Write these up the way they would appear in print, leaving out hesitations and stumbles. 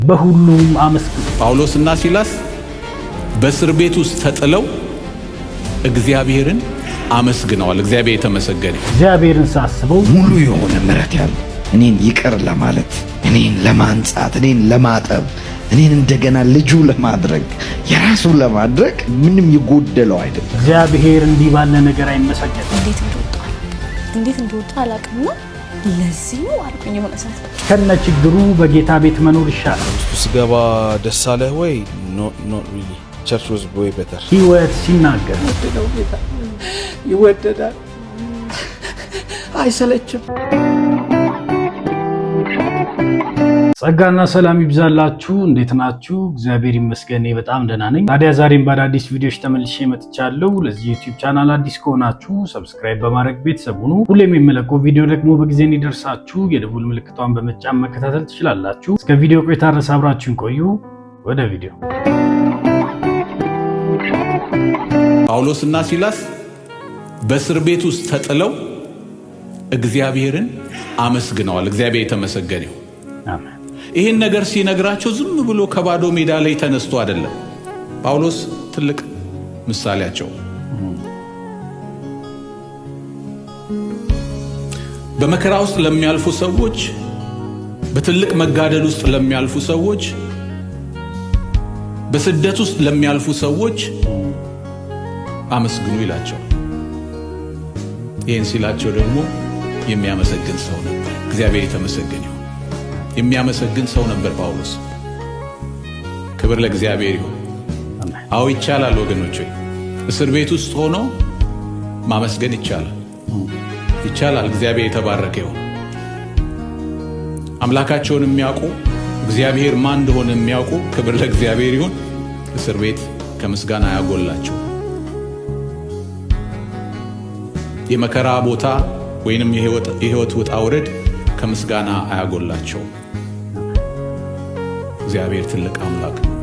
በሁሉም አመስግኑ። ጳውሎስና ሲላስ በእስር ቤት ውስጥ ተጥለው እግዚአብሔርን አመስግነዋል። እግዚአብሔር የተመሰገነ። እግዚአብሔርን ሳስበው ሙሉ የሆነ ምሕረት ያለው እኔን ይቅር ለማለት እኔን ለማንጻት እኔን ለማጠብ እኔን እንደገና ልጁ ለማድረግ የራሱ ለማድረግ ምንም ይጎደለው አይደለም። እግዚአብሔር እንዲህ ባለ ነገር አይመሰገንም። እንዴት እንደወጣ አላውቅምና ለዚህ ነው አልኩኝ። የሆነ ሰዓት ከነ ችግሩ በጌታ ቤት መኖር ይሻላል። ስገባ ደስ አለህ ወይ? ኖት ሪሊ ቸርች ዋዝ way better። ሕይወት ሲናገር ይወደዳል፣ አይሰለችም። ጸጋና ሰላም ይብዛላችሁ። እንዴት ናችሁ? እግዚአብሔር ይመስገን በጣም ደህና ነኝ። ታዲያ ዛሬም በአዳዲስ ቪዲዮዎች ተመልሼ መጥቻለሁ። ለዚህ ዩቲዩብ ቻናል አዲስ ከሆናችሁ ሰብስክራይብ በማድረግ ቤተሰብ ሁኑ። ሁሌም የሚለቀው ቪዲዮ ደግሞ በጊዜ እንዲደርሳችሁ የደወል ምልክቷን በመጫን መከታተል ትችላላችሁ። እስከ ቪዲዮ ቆይታ ድረስ አብራችሁን ቆዩ። ወደ ቪዲዮ። ጳውሎስና ሲላስ በእስር ቤት ውስጥ ተጥለው እግዚአብሔርን አመስግነዋል። እግዚአብሔር የተመሰገነ ይሁን። አሜን። ይህን ነገር ሲነግራቸው ዝም ብሎ ከባዶ ሜዳ ላይ ተነስቶ አይደለም። ጳውሎስ ትልቅ ምሳሌያቸው። በመከራ ውስጥ ለሚያልፉ ሰዎች፣ በትልቅ መጋደል ውስጥ ለሚያልፉ ሰዎች፣ በስደት ውስጥ ለሚያልፉ ሰዎች አመስግኑ ይላቸው። ይህን ሲላቸው ደግሞ የሚያመሰግን ሰው ነበር። እግዚአብሔር የተመሰገነ ይሁን። የሚያመሰግን ሰው ነበር ጳውሎስ። ክብር ለእግዚአብሔር ይሁን። አዎ ይቻላል ወገኖች፣ እስር ቤት ውስጥ ሆኖ ማመስገን ይቻላል። ይቻላል። እግዚአብሔር የተባረከ ይሁን። አምላካቸውን የሚያውቁ እግዚአብሔር ማን እንደሆነ የሚያውቁ ክብር ለእግዚአብሔር ይሁን። እስር ቤት ከምስጋና ያጎላቸው። የመከራ ቦታ ወይንም የህይወት ውጣ ውረድ ከምስጋና አያጎላቸው። እግዚአብሔር ትልቅ አምላክ ነው።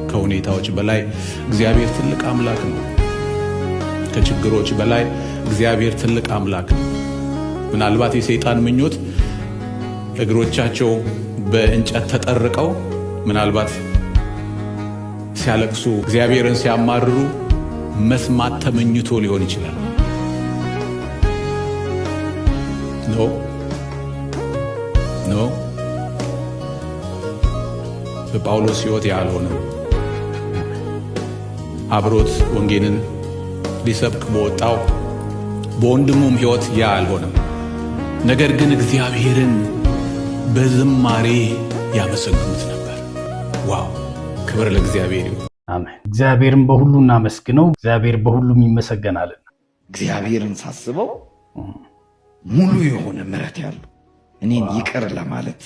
ከሁኔታዎች በላይ እግዚአብሔር ትልቅ አምላክ ነው። ከችግሮች በላይ እግዚአብሔር ትልቅ አምላክ ነው። ምናልባት የሰይጣን ምኞት እግሮቻቸው በእንጨት ተጠርቀው ምናልባት ሲያለቅሱ እግዚአብሔርን ሲያማርሩ መስማት ተመኝቶ ሊሆን ይችላል። ኖ በጳውሎስ ሕይወት ያልሆነም አብሮት ወንጌልን ሊሰብክ በወጣው በወንድሙም ሕይወት ያልሆነም፣ ነገር ግን እግዚአብሔርን በዝማሬ ያመሰግኑት ነበር። ዋው! ክብር ለእግዚአብሔር ይሁን። አሜን። እግዚአብሔርን በሁሉ እናመስግነው። እግዚአብሔር በሁሉም ይመሰገናል። እግዚአብሔርን ሳስበው ሙሉ የሆነ ምሕረት ያለው እኔን ይቅር ለማለት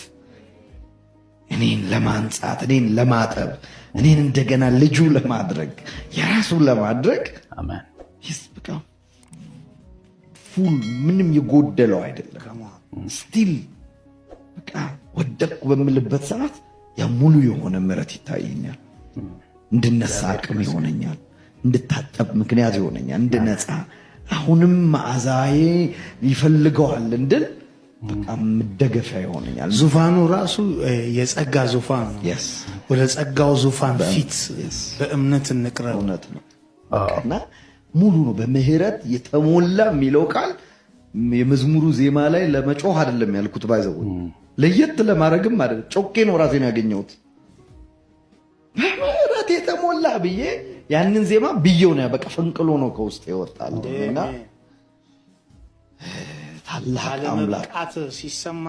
እኔን ለማንጻት እኔን ለማጠብ እኔን እንደገና ልጁ ለማድረግ የራሱ ለማድረግ አሜን። በቃ ፉል ምንም ይጎደለው አይደለም። ስቲል በቃ ወደቅኩ በምልበት ሰዓት ያ ሙሉ የሆነ ምሕረት ይታየኛል። እንድነሳ አቅም ይሆነኛል። እንድታጠብ ምክንያት ይሆነኛል። እንድነጻ አሁንም መዓዛዬ ይፈልገዋል እንድል በቃ መደገፊያ ይሆነኛል። ዙፋኑ ራሱ የጸጋ ዙፋን ነው። ወደ ጸጋው ዙፋን ፊት በእምነት እንቅረብ። እውነት ነው እና ሙሉ ነው በምህረት የተሞላ የሚለው ቃል የመዝሙሩ ዜማ ላይ ለመጮህ አይደለም ያልኩት፣ ባይዘው ለየት ለማድረግም አይደለም። ጮኬ ነው ራሴን ያገኘሁት። በምህረት የተሞላ ብዬ ያንን ዜማ ብየው ነው በቃ ፈንቅሎ ነው ከውስጥ ይወጣል። እና ታላቅ አምላክ ሲሰማ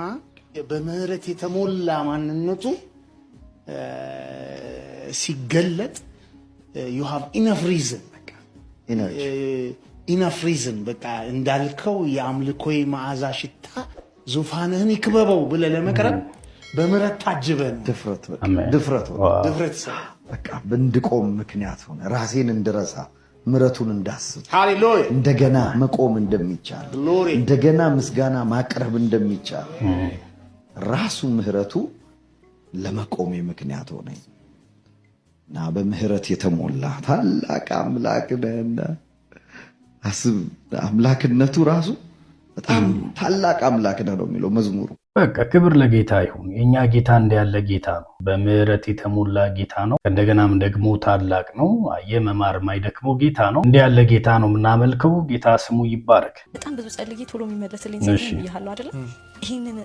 በምህረት የተሞላ ማንነቱ ሲገለጥ you have enough reason በቃ enough reason በቃ እንዳልከው የአምልኮይ መዓዛ ሽታ ዙፋንህን ይክበበው ብለህ ለመቅረብ በምህረት ታጅበህ ነው። ድፍረት በቃ እንድቆም ምክንያት ሆነ። ራሴን እንድረሳ ምሕረቱን እንዳስብ ሃሌሉያ እንደገና መቆም እንደሚቻል እንደገና ምስጋና ማቅረብ እንደሚቻል ራሱ ምሕረቱ ለመቆም ምክንያት ሆነኝ እና በምህረት የተሞላ ታላቅ አምላክ ነህና አስብ። አምላክነቱ ራሱ በጣም ታላቅ አምላክ ነው የሚለው መዝሙሩ። በቃ ክብር ለጌታ ይሁን። የኛ ጌታ እንዲያለ ጌታ ነው። በምህረት የተሞላ ጌታ ነው። እንደገናም ደግሞ ታላቅ ነው። የመማር ማይደክመው ጌታ ነው። እንዲያለ ጌታ ነው የምናመልከው። ጌታ ስሙ ይባረክ። በጣም ብዙ ጸልዬ ቶሎ የሚመለስልኝ ሰው ይያለው አይደል? ይሄንን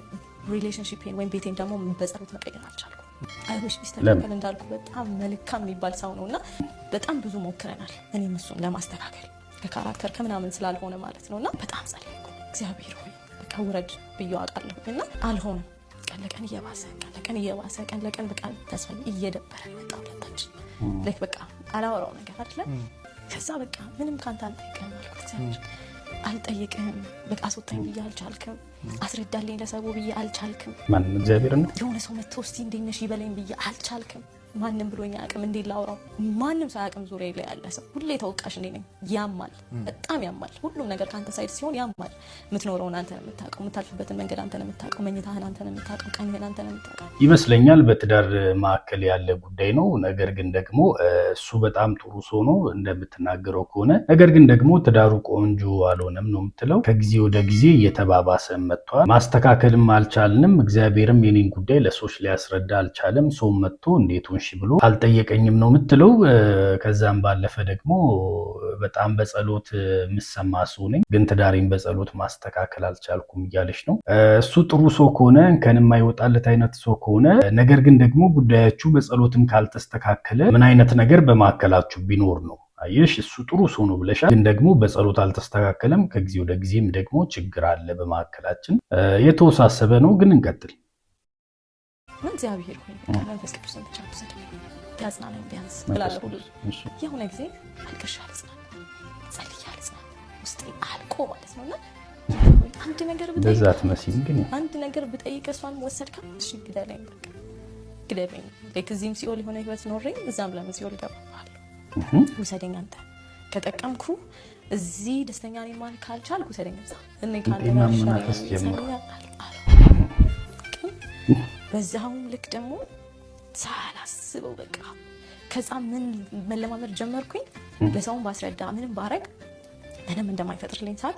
ሪሌሽንሺፕን ወይም ቤቴን ደግሞ በጸሎት መቀየር አልቻልኩም። አይሁሽ ቢስተካከል እንዳልኩ በጣም መልካም የሚባል ሰው ነውና በጣም ብዙ ሞክረናል። እኔም እሱን ለማስተካከል ከካራክተር ከምናምን ስላልሆነ ማለት ነውና በጣም ጸለይኩ። እግዚአብሔር ሆይ በቃ ውረድ ብዬ አውቃለሁ እና አልሆነም። ቀን ለቀን እየባሰ ቀን ለቀን በቃ ተስፋ እየደበረ መጣ። ሁለታችን ልክ በቃ አላወራው ነገር አይደለም። ከዛ በቃ ምንም ካንተ አልጠይቅም አልኩት። እግዚአብሔር አልጠይቅም በቃ አስወጣኝ ብዬ አልቻልክም። አስረዳልኝ ለሰው ብዬ አልቻልክም። ማን እግዚአብሔር ነው? የሆነ ሰው መጥቶ እስቲ እንዴት ነሽ ይበለኝ ብዬ አልቻልክም። ማንም ብሎኝ አያውቅም። እንዴት ላውራው? ማንም ሳያውቅም ዙሪያ ላይ ያለ ሰው ሁሌ ተወቃሽ እኔ ነኝ። ያማል፣ በጣም ያማል። ሁሉም ነገር ካንተ ሳይድ ሲሆን ያማል። የምትኖረውን አንተ ነው የምታውቀው፣ የምታልፍበትን መንገድ አንተ ነው የምታውቀው፣ መኝታህን አንተ ነው የምታውቀው፣ ቀንህን አንተ ነው የምታውቀው። ይመስለኛል በትዳር ማዕከል ያለ ጉዳይ ነው። ነገር ግን ደግሞ እሱ በጣም ጥሩ ሰው ነው እንደምትናገረው ከሆነ። ነገር ግን ደግሞ ትዳሩ ቆንጆ አልሆነም ነው የምትለው። ከጊዜ ወደ ጊዜ እየተባባሰ መጥቷል። ማስተካከልም አልቻልንም። እግዚአብሔርም የኔን ጉዳይ ለሰዎች ሊያስረዳ አልቻለም። ሰው መጥቶ እንዴት ብሎ አልጠየቀኝም ነው የምትለው። ከዛም ባለፈ ደግሞ በጣም በጸሎት የምሰማ ሰው ነኝ፣ ግን ትዳሬን በጸሎት ማስተካከል አልቻልኩም እያለች ነው። እሱ ጥሩ ሰው ከሆነ ከንም አይወጣለት አይነት ሰው ከሆነ፣ ነገር ግን ደግሞ ጉዳያችሁ በጸሎትም ካልተስተካከለ ምን አይነት ነገር በማዕከላችሁ ቢኖር ነው? አየሽ፣ እሱ ጥሩ ሰው ነው ብለሻል፣ ግን ደግሞ በጸሎት አልተስተካከለም። ከጊዜ ወደ ጊዜም ደግሞ ችግር አለ በማዕከላችን። የተወሳሰበ ነው፣ ግን እንቀጥል። እግዚአብሔር ሆይ መንፈስ ቅዱስን ብቻ ውሰድ ያጽናናኝ ቢያንስ ብላለሁ። ሁሉ የሆነ ጊዜ አልቅሻ አልጽናና ጸልያ አልጽናና ውስጤ አልቆ ማለት ነውና አንድ ነገር አንድ ነገር ብጠይቅ እሷን ወሰድካ እሺ ግደለኝ፣ በቃ ግደለኝ። ለከዚህም ሲኦል የሆነ ህይወት ኖሬ እዛም ለምን ሲኦል ገባለሁ። ውሰደኝ አንተ ከጠቀምኩ እዚህ ደስተኛ ነኝ ማለት ካልቻልኩ ውሰደኝ እዛ እኔ ካንተ ጋር በዛውም ልክ ደግሞ ሳላስበው በቃ ከዛ ምን መለማመድ ጀመርኩኝ። ለሰውም ባስረዳ ምንም ባረግ ምንም እንደማይፈጥርልኝ ሳቅ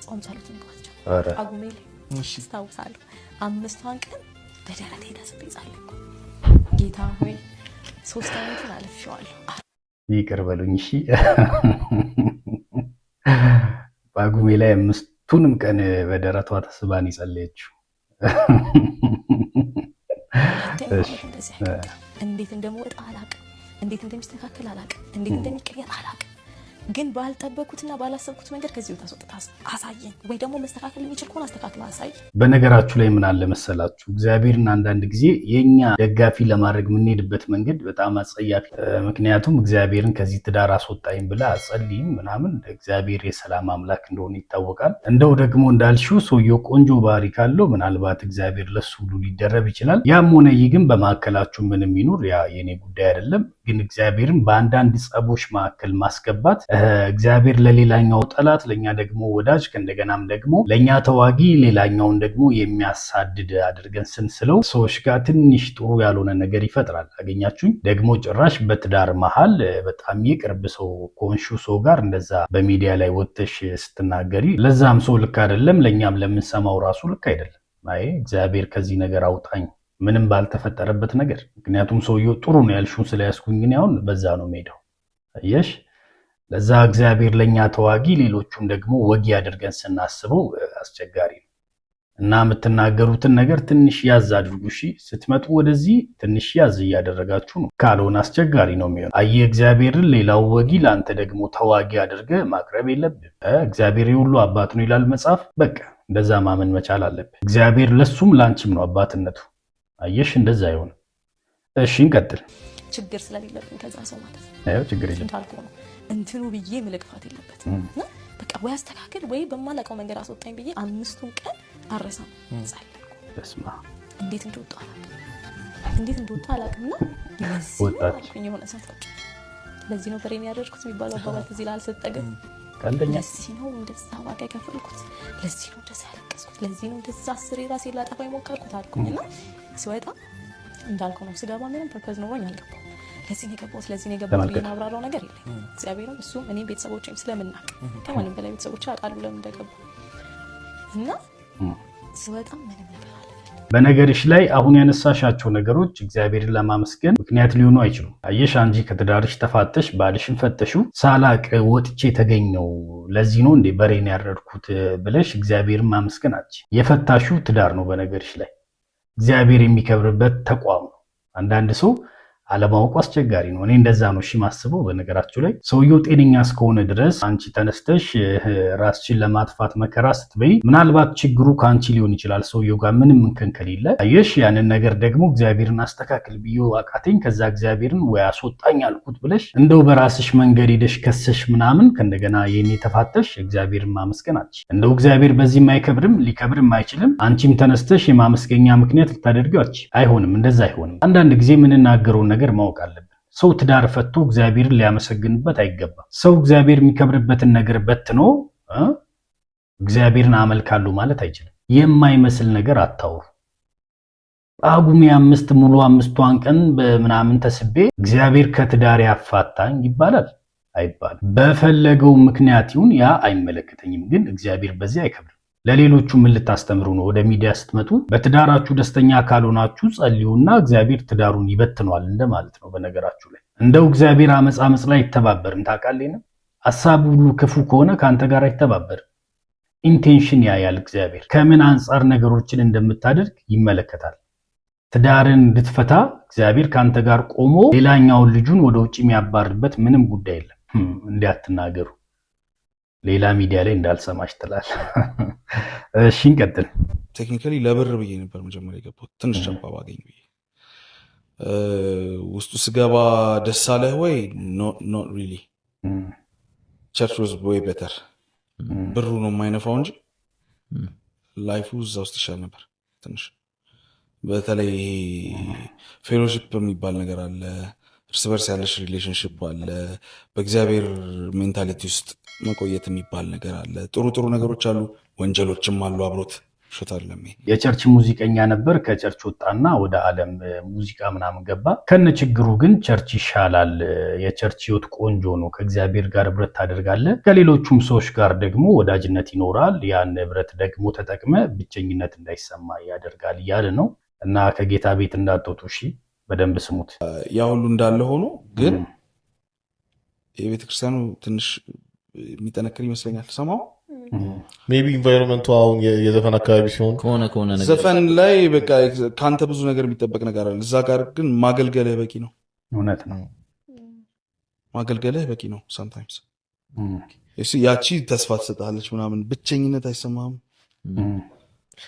ጾም ጸሎት እንኳን ጀመርኩ። አጉሜ ላይ አስታውሳለሁ 5 ቀን በደረቴ ደስብኝ ጸለይኩ። ጌታ ሆይ 3 ዓመትን አልፌዋለሁ፣ ይቅር በሉኝ እሺ። በአጉሜ ላይ 5ቱንም ቀን በደረቷ ተስባን ይጸለየችው። እንዴት እንደምወጣ አላውቅም፣ እንዴት እንደሚስተካከል አላውቅም፣ እንዴት እንደሚቀየር አላውቅም። ግን ባልጠበቁትና ባላሰብኩት መንገድ ከዚህ ታስወጣ አሳየኝ፣ ወይ ደግሞ መስተካከል የሚችል ከሆነ አስተካክለ አሳይ። በነገራችሁ ላይ ምን አለ መሰላችሁ፣ እግዚአብሔርን አንዳንድ ጊዜ የኛ ደጋፊ ለማድረግ የምንሄድበት መንገድ በጣም አጸያፊ። ምክንያቱም እግዚአብሔርን ከዚህ ትዳር አስወጣኝ ብለ አጸልይም ምናምን፣ እግዚአብሔር የሰላም አምላክ እንደሆነ ይታወቃል። እንደው ደግሞ እንዳልሽው ሰውየው ቆንጆ ባህሪ ካለው ምናልባት እግዚአብሔር ለሱ ሁሉ ሊደረብ ይችላል። ያም ሆነ ይህ ግን በማዕከላችሁ ምንም ይኑር ያ የኔ ጉዳይ አይደለም። ግን እግዚአብሔርን በአንዳንድ ጸቦች መካከል ማስገባት እግዚአብሔር ለሌላኛው ጠላት ለኛ ደግሞ ወዳጅ ከእንደገናም ደግሞ ለኛ ተዋጊ ሌላኛውን ደግሞ የሚያሳድድ አድርገን ስንስለው ሰዎች ጋር ትንሽ ጥሩ ያልሆነ ነገር ይፈጥራል። አገኛችሁኝ? ደግሞ ጭራሽ በትዳር መሃል በጣም የቅርብ ሰው ኮንሹ ሰው ጋር እንደዛ በሚዲያ ላይ ወጥተሽ ስትናገሪ ለዛም ሰው ልክ አይደለም፣ ለኛም ለምንሰማው ራሱ ልክ አይደለም። አይ እግዚአብሔር ከዚህ ነገር አውጣኝ ምንም ባልተፈጠረበት ነገር። ምክንያቱም ሰውየው ጥሩ ነው ያልሽውን ስለያዝኩኝ ግን አሁን በዛ ነው የምሄደው። አየሽ፣ ለዛ እግዚአብሔር ለኛ ተዋጊ ሌሎቹን ደግሞ ወጊ አድርገን ስናስበው አስቸጋሪ ነው እና የምትናገሩትን ነገር ትንሽ ያዝ አድርጉ። እሺ፣ ስትመጡ ወደዚህ ትንሽ ያዝ እያደረጋችሁ ነው፣ ካልሆነ አስቸጋሪ ነው የሚሆነው። አየህ፣ እግዚአብሔርን ሌላው ወጊ ለአንተ ደግሞ ተዋጊ አድርገህ ማቅረብ የለብህም። እግዚአብሔር የሁሉ አባት ነው ይላል መጽሐፍ። በቃ እንደዛ ማመን መቻል አለብህ። እግዚአብሔር ለሱም ላንቺም ነው አባትነቱ። አየሽ፣ እንደዛ ይሆን። እሺ እንቀጥል። ችግር ስለሌለብኝ ከዛ ሰው ማለት ነው ችግር የለም እንዳልኩ ነው እንትኑ ብዬ ምልክፋት የለበትም። በቃ ወይ አስተካክል ወይ በማላውቀው መንገድ አስወጣኝ ብዬ 5 ቀን አረሳም ጸለይኩ። በስማ እንዴት እንደወጣ አላውቅምና ለዚህ የሆነ ሰፈች ለዚህ ነው በሬን ያደርኩት የሚባለው አባባት እዚህ ላይ አልሰጠግም። ለዚህ ነው እንደዛ ዋጋ የከፈልኩት፣ ለዚህ ነው እንደዛ ያለቀስኩት፣ ለዚህ ነው እንደዛ 10 ራሴን ላጠፋ የሞከርኩት አልኩኝና ስወጣ እንዳልኩ ነው ስገባ ምንም ፐርፐዝ ኖሮኝ አልገባም። ለዚህ ነው የገባሁት፣ ለዚህ ነው የገባሁት የማብራራው ነገር የለም። እግዚአብሔርም እሱም እኔም ቤተሰቦቼም ስለምናውቅ ከማንም በላይ ቤተሰቦቼ አውቃለሁ ለምን እንደገባሁ እና ስወጣ ምንም ነገር አለ በነገርሽ ላይ አሁን ያነሳሻቸው ነገሮች እግዚአብሔርን ለማመስገን ምክንያት ሊሆኑ አይችሉም። አየሽ አንጂ ከትዳርሽ ተፋተሽ ባልሽን ፈተሽው ሳላቅ ወጥቼ የተገኘው ለዚህ ነው እንዴ በሬን ያረድኩት ብለሽ እግዚአብሔርን ማመስገን አትች። የፈታሽው ትዳር ነው። በነገርሽ ላይ እግዚአብሔር የሚከብርበት ተቋም ነው። አንዳንድ ሰው አለማወቁ አስቸጋሪ ነው። እኔ እንደዛ ነው ማስበው። በነገራችሁ ላይ ሰውየው ጤነኛ እስከሆነ ድረስ አንቺ ተነስተሽ ራስሽን ለማጥፋት መከራ ስትበይ ምናልባት ችግሩ ከአንቺ ሊሆን ይችላል፣ ሰውየው ጋር ምንም እንከን ከሌለ። አየሽ ያንን ነገር ደግሞ እግዚአብሔርን አስተካክል ብዬ አቃተኝ፣ ከዛ እግዚአብሔርን ወይ አስወጣኝ አልኩት ብለሽ እንደው በራስሽ መንገድ ሄደሽ ከሰሽ ምናምን ከእንደገና የኔ ተፋተሽ እግዚአብሔርን ማመስገን አትች። እንደው እግዚአብሔር በዚህም አይከብርም ሊከብርም አይችልም። አንቺም ተነስተሽ የማመስገኛ ምክንያት ልታደርጊው አትች። አይሆንም፣ እንደዛ አይሆንም። አንዳንድ ጊዜ የምንናገረው ነገር ማወቅ አለብን። ሰው ትዳር ፈቶ እግዚአብሔርን ሊያመሰግንበት አይገባም። ሰው እግዚአብሔር የሚከብርበትን ነገር በትኖ እግዚአብሔርን አመልካለሁ ማለት አይችልም። የማይመስል ነገር አታውሩ። ጳጉሜ 5 ሙሉ 5ቷን ቀን በምናምን ተስቤ እግዚአብሔር ከትዳር ያፋታኝ ይባላል አይባልም። በፈለገው ምክንያት ይሁን ያ አይመለከተኝም፣ ግን እግዚአብሔር በዚህ አይከብርም። ለሌሎቹ ምን ልታስተምሩ ነው? ወደ ሚዲያ ስትመጡ በትዳራችሁ ደስተኛ ካልሆናችሁ ጸልዩና እግዚአብሔር ትዳሩን ይበትኗል እንደማለት ነው። በነገራችሁ ላይ እንደው እግዚአብሔር አመጽ ላይ አይተባበርም። ታውቃለህ፣ ሐሳቡ ሁሉ ክፉ ከሆነ ካንተ ጋር አይተባበርም። ኢንቴንሽን ያያል እግዚአብሔር። ከምን አንጻር ነገሮችን እንደምታደርግ ይመለከታል። ትዳርን እንድትፈታ እግዚአብሔር ካንተ ጋር ቆሞ ሌላኛውን ልጁን ወደ ውጭ የሚያባርበት ምንም ጉዳይ የለም። እንዲያትናገሩ ሌላ ሚዲያ ላይ እንዳልሰማሽ ትላል። እሺ እንቀጥል። ቴክኒካሊ ለብር ብዬ ነበር መጀመሪያ የገባሁት፣ ትንሽ ጨባ ባገኝ ብዬ። ውስጡ ስገባ ደስ አለህ ወይ? ኖት ሪሊ። ቸርች ዋዝ ወይ ቤተር። ብሩ ነው የማይነፋው እንጂ ላይፉ እዛ ውስጥ ይሻል ነበር ትንሽ። በተለይ ፌሎሺፕ የሚባል ነገር አለ፣ እርስ በርስ ያለሽ ሪሌሽንሽፕ አለ፣ በእግዚአብሔር ሜንታሊቲ ውስጥ መቆየት የሚባል ነገር አለ። ጥሩ ጥሩ ነገሮች አሉ፣ ወንጀሎችም አሉ አብሮት። ሾታለም የቸርች ሙዚቀኛ ነበር። ከቸርች ወጣና ወደ ዓለም ሙዚቃ ምናምን ገባ። ከነ ችግሩ ግን ቸርች ይሻላል። የቸርች ህይወት ቆንጆ ነው። ከእግዚአብሔር ጋር ህብረት ታደርጋለህ፣ ከሌሎቹም ሰዎች ጋር ደግሞ ወዳጅነት ይኖራል። ያን ህብረት ደግሞ ተጠቅመ ብቸኝነት እንዳይሰማ ያደርጋል እያለ ነው። እና ከጌታ ቤት እንዳትወጡ እሺ፣ በደንብ ስሙት። ያ ሁሉ እንዳለ ሆኖ ግን የቤተክርስቲያኑ ትንሽ የሚጠነክር ይመስለኛል። ሰማው ሜቢ ኢንቫይሮንመንቱ አሁን የዘፈን አካባቢ ሲሆን ከሆነ ነገር ዘፈን ላይ በቃ ከአንተ ብዙ ነገር የሚጠበቅ ነገር አለ። እዛ ጋር ግን ማገልገልህ በቂ ነው። እውነት ነው፣ ማገልገልህ በቂ ነው። ሳምታይምስ ያቺ ተስፋ ትሰጣለች ምናምን፣ ብቸኝነት አይሰማህም።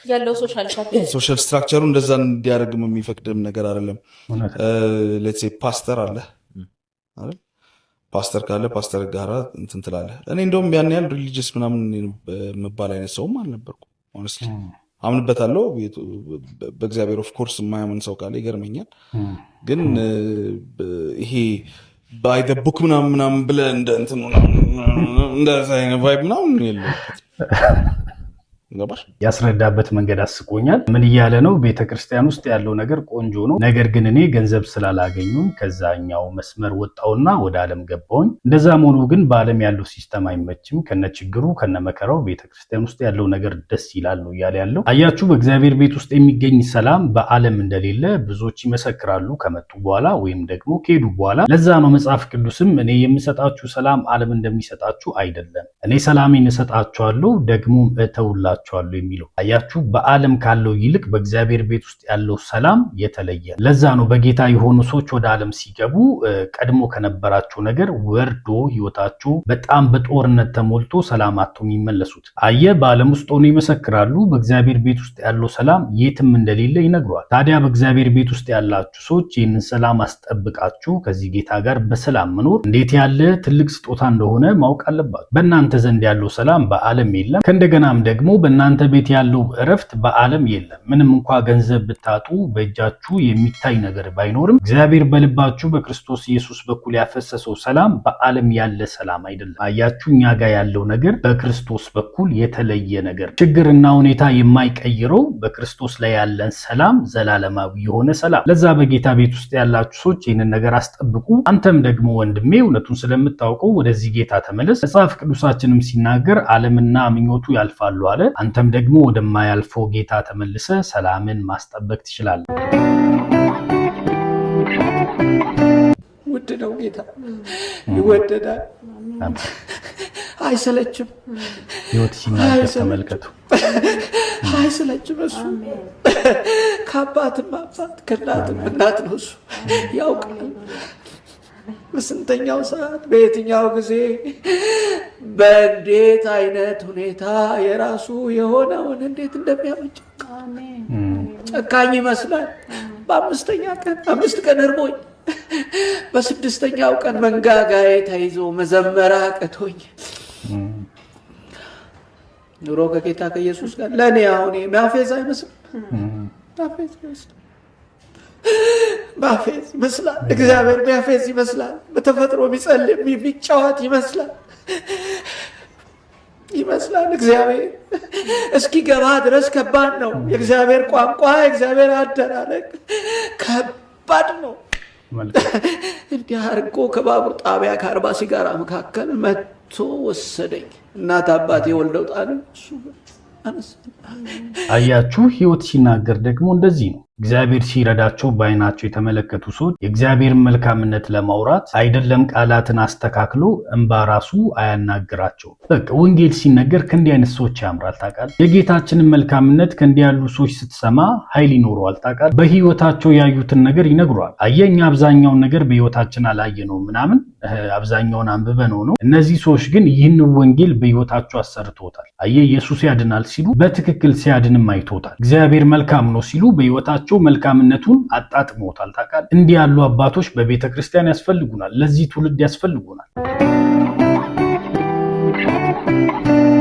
ያለው ሶሻል ስትራክቸሩ እንደዛ እንዲያደርግም የሚፈቅድም ነገር አይደለም። ሌትስ ሴ ፓስተር አለ አይደል? ፓስተር ካለ ፓስተር ጋራ እንትን ትላለህ። እኔ እንደውም ያን ያህል ሪሊጂየስ ምናምን የምባል አይነት ሰውም አልነበርኩም። ሆነስትሊ አምንበታለሁ በእግዚአብሔር። ኦፍኮርስ የማያምን ሰው ካለ ይገርመኛል። ግን ይሄ ባይ ዘ ቡክ ምናምን ብለህ እንደዛ አይነት ቫይብ ምናምን የለውም። ያስረዳበት መንገድ አስቆኛል። ምን እያለ ነው? ቤተክርስቲያን ውስጥ ያለው ነገር ቆንጆ ነው፣ ነገር ግን እኔ ገንዘብ ስላላገኙኝ ከዛኛው መስመር ወጣውና ወደ ዓለም ገባውኝ። እንደዛም ሆኖ ግን በዓለም ያለው ሲስተም አይመችም፣ ከነችግሩ ከነመከራው ቤተክርስቲያን ውስጥ ያለው ነገር ደስ ይላል ነው እያለ ያለው። አያችሁ፣ በእግዚአብሔር ቤት ውስጥ የሚገኝ ሰላም በዓለም እንደሌለ ብዙዎች ይመሰክራሉ፣ ከመጡ በኋላ ወይም ደግሞ ከሄዱ በኋላ። ለዛ ነው መጽሐፍ ቅዱስም እኔ የምሰጣችሁ ሰላም ዓለም እንደሚሰጣችሁ አይደለም፣ እኔ ሰላሜን እሰጣችኋለሁ ደግሞ እተውላችሁ የሚለው። አያችሁ፣ በዓለም ካለው ይልቅ በእግዚአብሔር ቤት ውስጥ ያለው ሰላም የተለየ። ለዛ ነው በጌታ የሆኑ ሰዎች ወደ ዓለም ሲገቡ ቀድሞ ከነበራቸው ነገር ወርዶ ህይወታቸው በጣም በጦርነት ተሞልቶ ሰላም አጥተው የሚመለሱት። አየ፣ በዓለም ውስጥ ሆነው ይመሰክራሉ፣ በእግዚአብሔር ቤት ውስጥ ያለው ሰላም የትም እንደሌለ ይነግሯል። ታዲያ በእግዚአብሔር ቤት ውስጥ ያላችሁ ሰዎች ይህንን ሰላም አስጠብቃችሁ ከዚህ ጌታ ጋር በሰላም መኖር እንዴት ያለ ትልቅ ስጦታ እንደሆነ ማወቅ አለባችሁ። በእናንተ ዘንድ ያለው ሰላም በዓለም የለም። ከእንደገናም ደግሞ በእናንተ ቤት ያለው እረፍት በዓለም የለም። ምንም እንኳ ገንዘብ ብታጡ በእጃችሁ የሚታይ ነገር ባይኖርም እግዚአብሔር በልባችሁ በክርስቶስ ኢየሱስ በኩል ያፈሰሰው ሰላም በዓለም ያለ ሰላም አይደለም። አያችሁ፣ እኛ ጋር ያለው ነገር በክርስቶስ በኩል የተለየ ነገር፣ ችግርና ሁኔታ የማይቀይረው በክርስቶስ ላይ ያለን ሰላም ዘላለማዊ የሆነ ሰላም። ለዛ በጌታ ቤት ውስጥ ያላችሁ ሰዎች ይህንን ነገር አስጠብቁ። አንተም ደግሞ ወንድሜ እውነቱን ስለምታውቀው ወደዚህ ጌታ ተመለስ። መጽሐፍ ቅዱሳችንም ሲናገር ዓለምና ምኞቱ ያልፋሉ አለ፣ አንተም ደግሞ ወደማያልፈው ጌታ ተመልሰ ሰላምን ማስጠበቅ ትችላለህ። ውድ ነው ጌታ፣ ይወደዳል፣ አይሰለችም። ሕይወት ሲናገር ተመልከቱ። አይሰለችም። እሱ ከአባትም አባት ከእናትም እናት ነው። እሱ ያውቃል በስንተኛው ሰዓት በየትኛው ጊዜ በእንዴት አይነት ሁኔታ የራሱ የሆነውን እንዴት እንደሚያመጭ። ጨካኝ ይመስላል። በ5ኛ ቀን 5 ቀን እርቦኝ በ6ኛው ቀን መንጋጋዬ ተይዞ መዘመር አቅቶኝ ኑሮ ከጌታ ከኢየሱስ ጋር ለእኔ አሁን ማፌዝ አይመስልም። ማፌዝ ይመስላል። እግዚአብሔር ማፌዝ ይመስላል። በተፈጥሮ የሚጸልም የሚጫወት ይመስላል። እግዚአብሔር እስኪገባ ድረስ ከባድ ነው። የእግዚአብሔር ቋንቋ፣ የእግዚአብሔር አደራረግ ከባድ ነው። እንዲህ አድርጎ ከባቡር ጣቢያ ከ40 ሲጋራ መካከል መጥቶ ወሰደኝ። እናት አባቴ ወልደው ጣሉኝ። አያችሁ፣ ሕይወት ሲናገር ደግሞ እንደዚህ ነው። እግዚአብሔር ሲረዳቸው በዓይናቸው የተመለከቱ ሰዎች የእግዚአብሔርን መልካምነት ለማውራት አይደለም ቃላትን አስተካክሎ እንባ ራሱ አያናግራቸውም። በቃ ወንጌል ሲነገር ከእንዲህ አይነት ሰዎች ያምራል። ታውቃለህ፣ የጌታችንን መልካምነት ከእንዲህ ያሉ ሰዎች ስትሰማ ኃይል ይኖረዋል። ታውቃለህ፣ በሕይወታቸው ያዩትን ነገር ይነግሯል። አየህ፣ እኛ አብዛኛውን ነገር በሕይወታችን አላየነው ምናምን አብዛኛውን አንብበነው ነው። እነዚህ ሰዎች ግን ይህን ወንጌል በሕይወታቸው አሰርቶታል። አየህ፣ ኢየሱስ ያድናል ሲሉ በትክክል ሲያድንም አይቶታል። እግዚአብሔር መልካም ነው ሲሉ በሕይወታቸው መልካምነቱን አጣጥመውታል። ታውቃለህ፣ እንዲህ ያሉ አባቶች በቤተ ክርስቲያን ያስፈልጉናል። ለዚህ ትውልድ ያስፈልጉናል።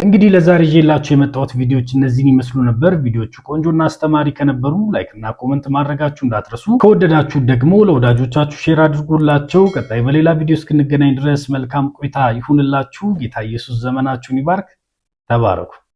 እንግዲህ ለዛሬ ይዤላችሁ የመጣሁት ቪዲዮዎች እነዚህን ይመስሉ ነበር። ቪዲዮቹ ቆንጆና አስተማሪ ከነበሩ ላይክ እና ኮሜንት ማድረጋችሁ እንዳትረሱ። ከወደዳችሁ ደግሞ ለወዳጆቻችሁ ሼር አድርጉላቸው። ቀጣይ በሌላ ቪዲዮ እስክንገናኝ ድረስ መልካም ቆይታ ይሁንላችሁ። ጌታ ኢየሱስ ዘመናችሁን ይባርክ። ተባረኩ።